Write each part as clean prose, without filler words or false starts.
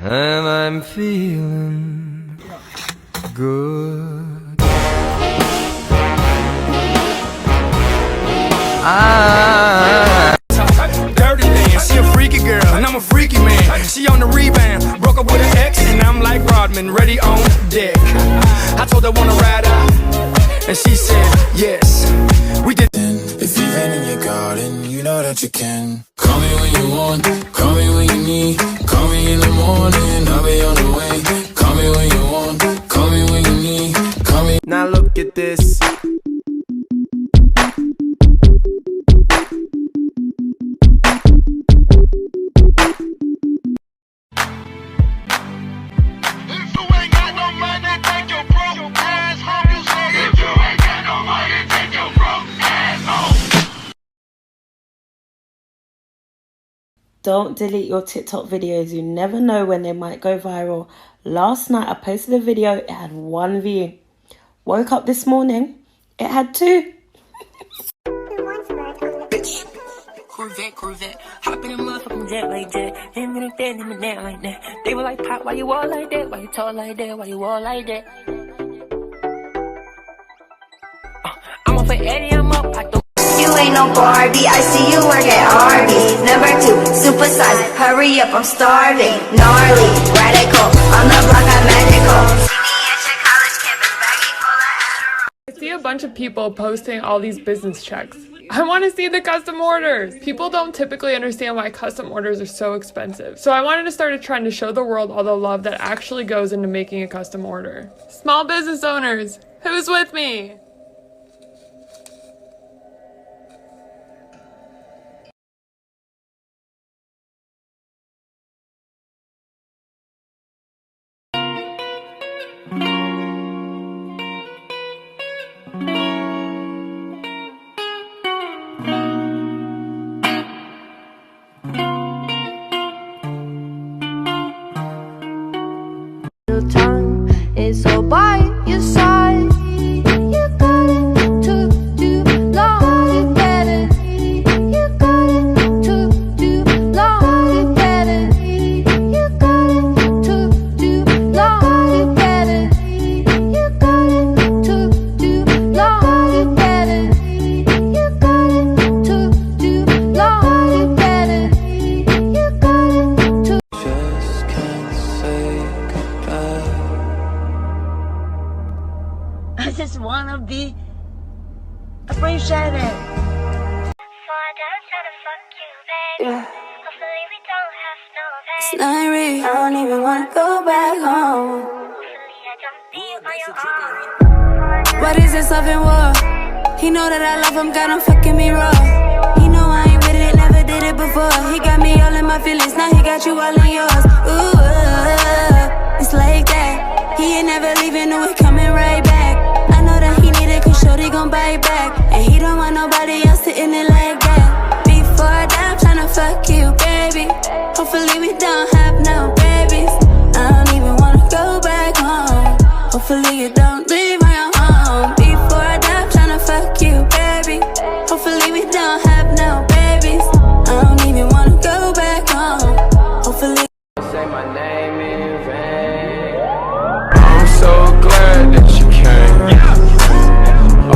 and I'm feeling good. Dirty dance, she a freaky girl, and I'm a freaky man. She on the rebound, broke up with an ex, and I'm like Rodman, ready on deck. I told her wanna ride out, and she said yes. We did. If you've been in your garden, you know that you can. Call me when you want, call me when you need. Call me in the morning, I'll be on the way. Call me when you want, call me when you need. Call me. Now look at this. Don't delete your TikTok videos. You never know when they might go viral. Last night I posted a video, it had 1 view. Woke up this morning, it had 2. Bitch, Corvette, hop in a motherfucking jet like that. Him in the that like that. They were like, Pop, why you all like that? Why you talk like that? Why you all like that? I'm up for Eddie, I'm up. You ain't no Barbie, I see you work at Arby's. Number 2, supersize, hurry up, I'm starving. Gnarly, radical, on the block I'm magical. See me at your college campus, baggy full of Adderall. I see a bunch of people posting all these business checks. I want to see the custom orders. People don't typically understand why custom orders are so expensive. So I wanted to start a trend to show the world all the love that actually goes into making a custom order. Small business owners, who's with me? Tongue is so by your side. You got it took too long. You get it. You got it took too long. You get it. You got it took too long. You get it. You got it took too long. You get it. You got it took too long. You get it. You got it took. Just can't say goodbye. I just wanna be appreciated. It's not real. I don't even wanna go back home. What is this love and war? He know that I love him, got him fucking me raw. He know I ain't with it, never did it before. He got me all in my feelings, now he got you all in yours. Ooh, it's like that. He ain't never leaving, no, it coming right back. I know that he need it, cause shorty gon' bite back. And he don't want nobody else sitting it like that. Before I die, I'm tryna fuck you, baby. Hopefully we don't have no babies. I don't even wanna go back home. Hopefully you don't leave my home. Before I die, I'm tryna fuck you, baby. Hopefully we don't have no babies. I don't even wanna go back home. Hopefully. Say my name in vain. I'm so glad that you came.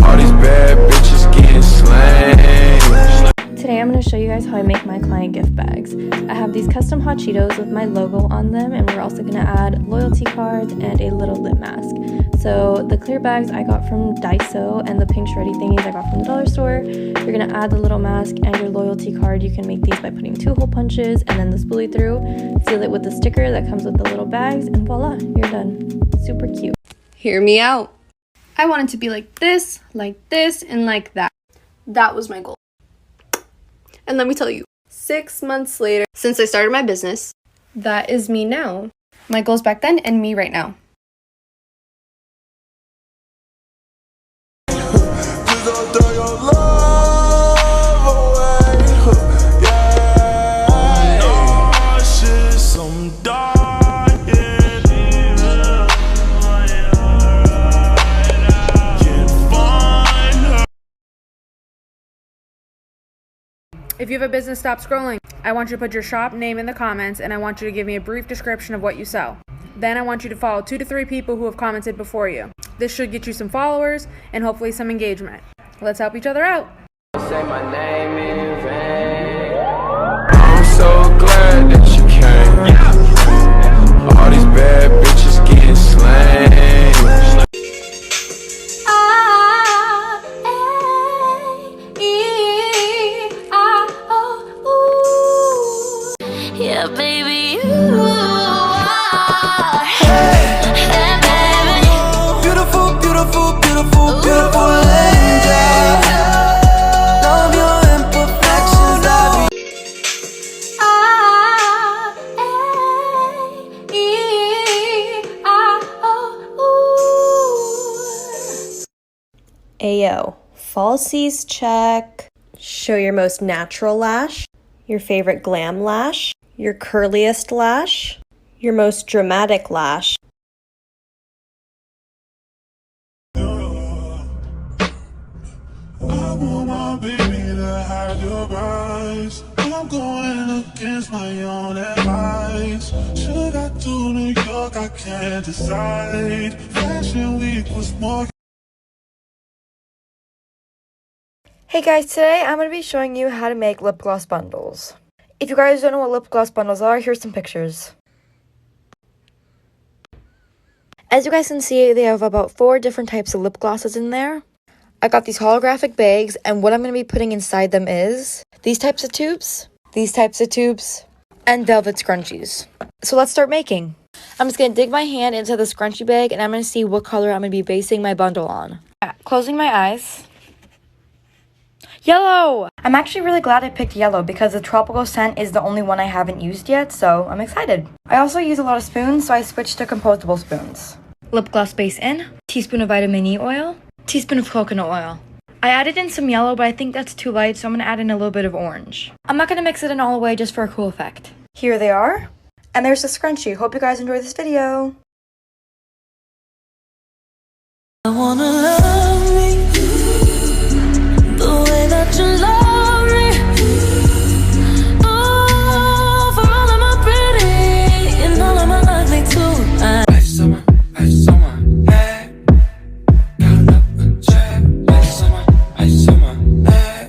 All these bad bitches getting slain. Today I'm going to show you guys how I make my client gift bags. I have these custom hot Cheetos with my logo on them, and we're also going to add loyalty cards and a little lip mask. So the clear bags I got from Daiso, and the pink shreddy thingies I got from the dollar store. You're going to add the little mask and your loyalty card. You can make these by putting 2 hole punches and then the spoolie through. Seal it with the sticker that comes with the little bags, and voila, you're done. Super cute. Hear me out. I want it to be like this, and like that. That was my goal. And let me tell you, 6 months later, since I started my business, that is me now. My goals back then and me right now. If you have a business, stop scrolling. I want you to put your shop name in the comments, and I want you to give me a brief description of what you sell. Then I want you to follow 2 to 3 people who have commented before you. This should get you some followers and hopefully some engagement. Let's help each other out. Say my name in vain. I'm so glad that you came. All these bad bitches getting slain. Yeah, baby, you are. Hey, baby. Beautiful, beautiful, beautiful, beautiful angel. Love your imperfections, Ayo, falsies check. Show your most natural lash, your favorite glam lash, your curliest lash, your most dramatic lash. I want my baby to hide your eyes. I'm going against my own advice. Should I do New York? I can't decide. Fashion week was more. Hey guys, today I'm going to be showing you how to make lip gloss bundles. If you guys don't know what lip gloss bundles are, here's some pictures. As you guys can see, they have about 4 different types of lip glosses in there. I got these holographic bags, and what I'm going to be putting inside them is these types of tubes, and velvet scrunchies. So let's start making. I'm just going to dig my hand into the scrunchie bag, and I'm going to see what color I'm going to be basing my bundle on. Closing my eyes. Yellow! I'm actually really glad I picked yellow because the tropical scent is the only one I haven't used yet, so I'm excited. I also use a lot of spoons, so I switched to compostable spoons. Lip gloss base in, teaspoon of vitamin E oil, teaspoon of coconut oil. I added in some yellow, but I think that's too light, so I'm going to add in a little bit of orange. I'm not going to mix it in all the way just for a cool effect. Here they are, and there's the scrunchie. Hope you guys enjoy this video. I wanna love me the way that you love me. Oh, for all of my pretty and all of my ugly too. Ice on my head, count up a check. Ice on my head,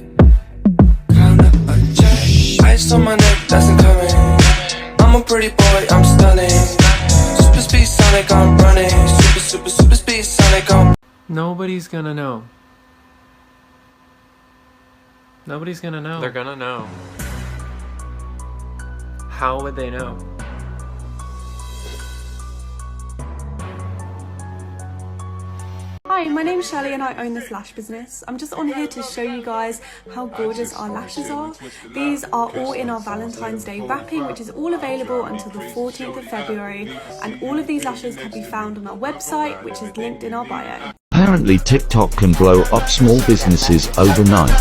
count up a check. Ice on my neck, that's incoming. I'm a pretty boy, I'm stunning. Super speed Sonic, I'm running. Super speed Sonic, I'm. Nobody's gonna know. Nobody's gonna know. They're gonna know. How would they know? Hi, my name's Shelley and I own this lash business. I'm just on here to show you guys how gorgeous our lashes are. These are all in our Valentine's Day wrapping, which is all available until the 14th of February. And all of these lashes can be found on our website, which is linked in our bio. Apparently TikTok can blow up small businesses overnight.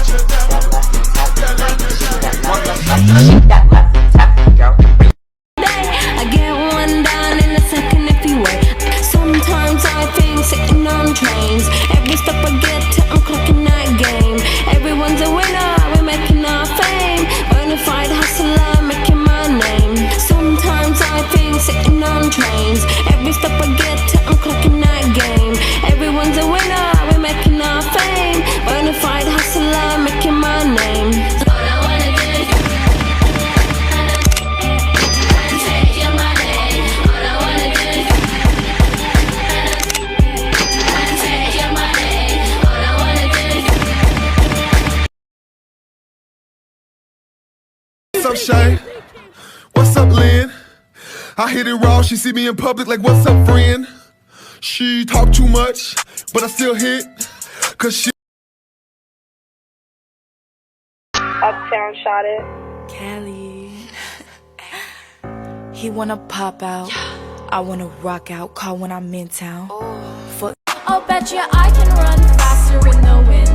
I get one down in a second if you wait. Sometimes I think sitting on trains. Every step I get to, I'm clocking that game. Everyone's a winner, we're making our fame. Bonafide hustler, making my name. Sometimes I think sitting on trains. Every step I get to, I'm clocking that game. Everyone's a winner, we're making our fame. Bonafide hustler, making my name. All I wanna do is take your money. All I wanna do is take your money. All I wanna do is. What's up, Shay? What's up, Lynn? I hit it raw, she see me in public like, what's up, friend? She talk too much, but I still hit, cause she... Uptown shot it. Kelly. He wanna pop out. I wanna rock out. Call when I'm in town. I'll bet you I can run faster in the wind.